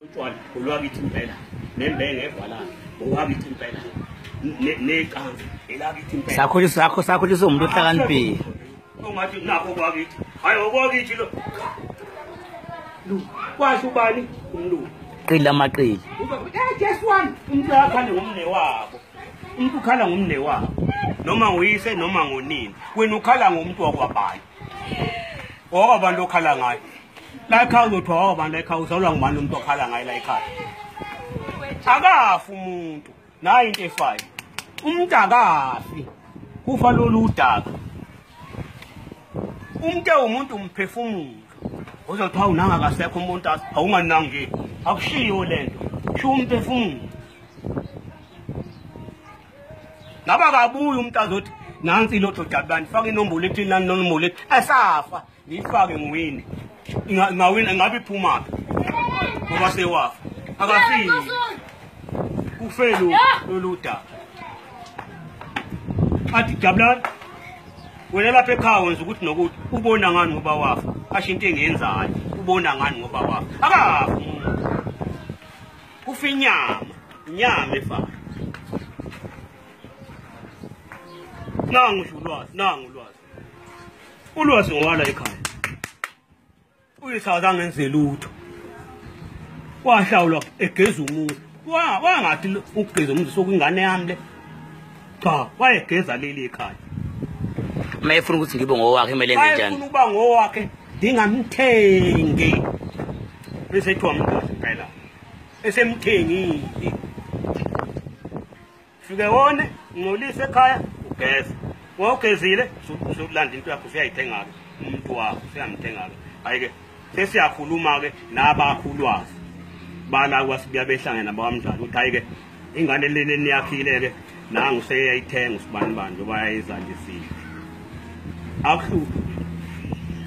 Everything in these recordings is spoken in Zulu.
utshwala olwakithi impela nembenge evala owakithi impela neqanzi elakithi impela sakho umuntu ohlakaniphile ungathi nakho kwakithi hayi okwakithi lo kwasho ubani umlungu qila amaqili just one umuntu akhala ngomne wabo umuntu ukhala ngomne wabo noma nguyise noma ngonini wena ukhala ngomuntu wakwabani abantu okhala ngayo la ekhaya uzothiwa abantu la ekhaya uzalwa ngubani umuntu okhala ngayo la ekhaya akafi umuntu nayo into efayo umuntu akafi kufa lolu udaka umuntu umuntu umphefumulo uzothiwa unanga kasekho umuntu awunganangi akushiyo lento sho umphefumulo naba kabuya umuntu azothi nansi lotho jabulani faka inombolo ethi nani nombolo ethi asafa ngifake ngwini ingawina ngabe iphuma ngoba sewafa akafiki ufelo loluda athi jabulani wena lapha ekhaya wenza ukuthi nokuthi ubona ngani ngoba wafa asho into engenzayo ubona ngani ngoba wafa akafa umuntu kufa inyama efana nangu ulwazi ngwala ekhaya uyisazange enze lutho wahlawulwa egeza umuntu wangathi ukugeza umuntu sokungane yami le cha wayegeza leli ekhaya mayefuna ukuthi ngibe ngowakhe emele enze njani ufuna ukuba ngowakhe ndingamthenge bese ethiwa umuntu phela esemthengile fike wone ngcolisa ekhaya ugeza ngogezile usulanda into yakho usiyayithenga umuntu wakho usiyamthenga hayi-ke sesiyakhuluma-ke nabakhulwazi bala kwasibuya behlangene nabawamdlalo ukuthi hayi-ke ingane leni niyakhile-ke nangu seyayithenga usibani bani njengoba yayizandisile akuhluphi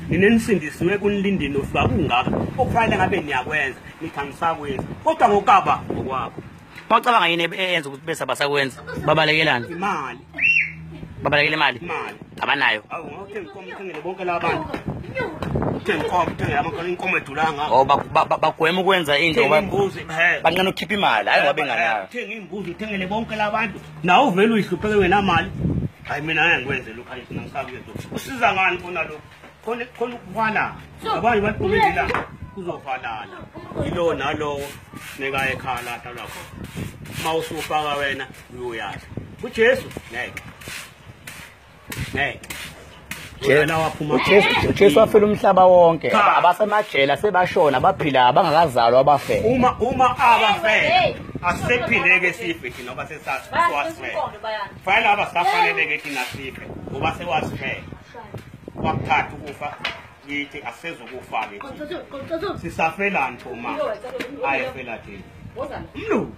ninenisindisiwe kunilindini ofika kungaka okufanele ngabe niyakwenza nithi angisakwenza kodwa ngokaba ngokwabo bacabanga yini eyenza ukuthi bese basakwenza babalekelana imali babalekela imali abanayo ngithengele bonke labantu inkomo edulanga bagwema ukwenza into bancane ukhipha imali hayi ngoba enganayo thenga imbuzi uthengele bonke labantu nawe uvele uyihlupheke wena mali hayi mina ngeke ngikwenze lokho hayi ngisakwenza usiza ngani khona lokho khona ukuvala abanye bathumela kuzovalana ilo nalowo neka ekhaya lahla lakho mawusufaka wena uyoyazi uJesu ngeke uJesu wafela umhlaba wonke abasemajele sebashona baphila abangakazalwa abafe uma abafe asiphileke sife thina ngoba sesasife fanele abasafaneleke thina sife ngoba sewasife wakuthatha ukufa yithi asizokufa-ke sisafelani phoma ayefela thina mlu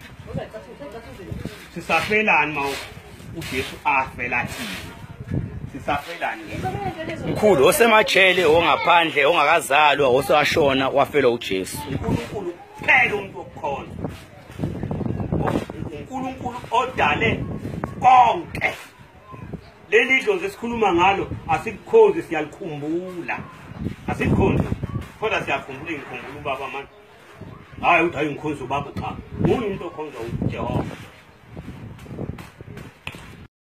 sisafelani ma uJesu afela thina sisafelani mkhulu osemajele ongaphandle ongakazalwa osewashona wafela uJesu uNkulunkulu phela umuntu okukhona uNkulunkulu odale konke leli dlozi esikhuluma ngalo asikukhozi siyalikhumbula asikukhozi kodwa siyakhumbula ingikhumbula ubaba manje hayi uthi hayi ngikhonza ubaba cha nguye umuntu okhonza uJehova